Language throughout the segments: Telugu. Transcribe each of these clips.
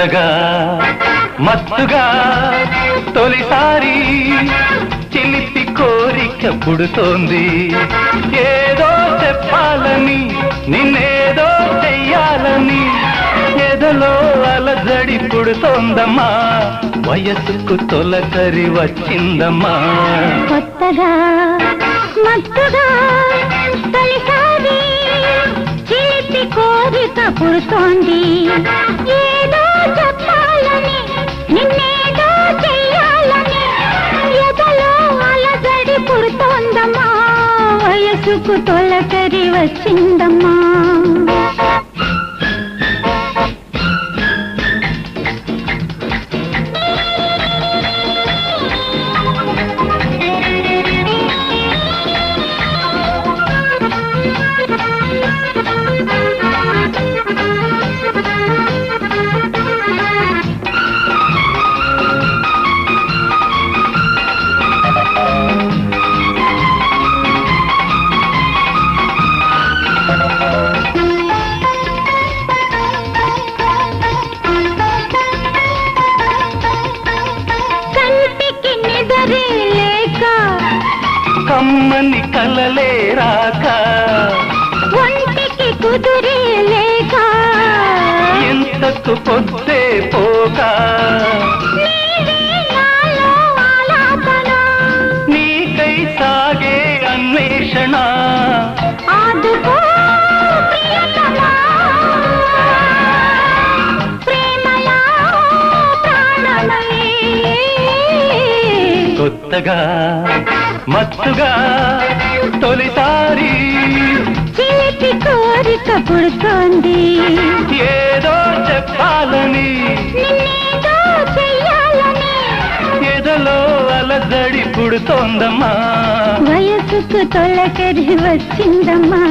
కొత్తగా మత్తుగా తొలిసారి చిలిపి కోరిక పుడుతోంది. ఏదో చెప్పాలని నిన్నేదో చెయ్యాలని ఎదలో అలజడి పుడుతోందమ్మా. వయసుకు తొలకరి వచ్చిందమ్మా. కొత్తగా మత్తుగా తొలిసారి చిలిపి కోరిక పుడుతోంది. ఏదో చెప్పాలని నిన్నేదో చెయ్యాలని ఎదలో అలజడి పుడుతోందమ్మా. వయసుకు తొలకరి వచ్చిందమ్మా. కమ్మని కలలే రాక ఒంటికి కుదురే లేక ఎంతకు పొద్దే పోక నీకై సాగే అన్వేషణ. ఆదుకో ప్రియతమా ప్రేమలా ప్రాణమై. కొత్తగా మత్తుగా తొలిసారి చిలిపి కోరిక పుడుతోంది. ఏదో చెప్పాలని నిన్నేదో చెయ్యాలని ఎదలో అలజడి పుడుతోందమ్మా. వయసుకు తొలకరి వచ్చిందమ్మా.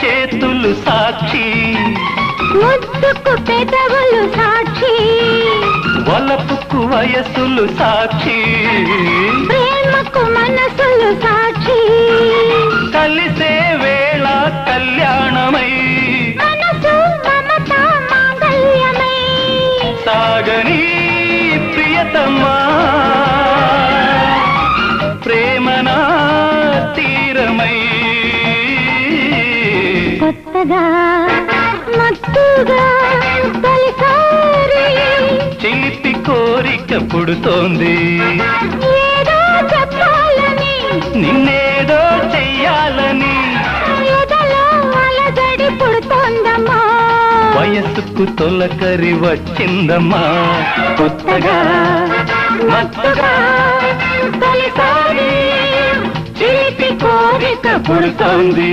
చేతులు సాక్షి ముద్దుకు పెదవులు సాక్షి వలపుకు వయసులు సాక్షి ప్రేమకు మనసులు సాక్షి కలిసే వేళ కళ్యాణమై మనసు మమత మాంగళ్యమై సాగని ప్రియతమా ప్రేమనా తీరమై. కొత్తగా మత్తుగా తొలిసారి చిలిపి కోరిక పుడుతోంది. ఏదో చెప్పాలని నిన్నేదో చెయ్యాలని ఎదలో అలజడి పుడుతోందమ్మా. వయసుకు తొలకరి వచ్చిందమ్మా. కొత్తగా మత్తుగా తొలిసారి చిలిపి కోరిక పుడుతోంది.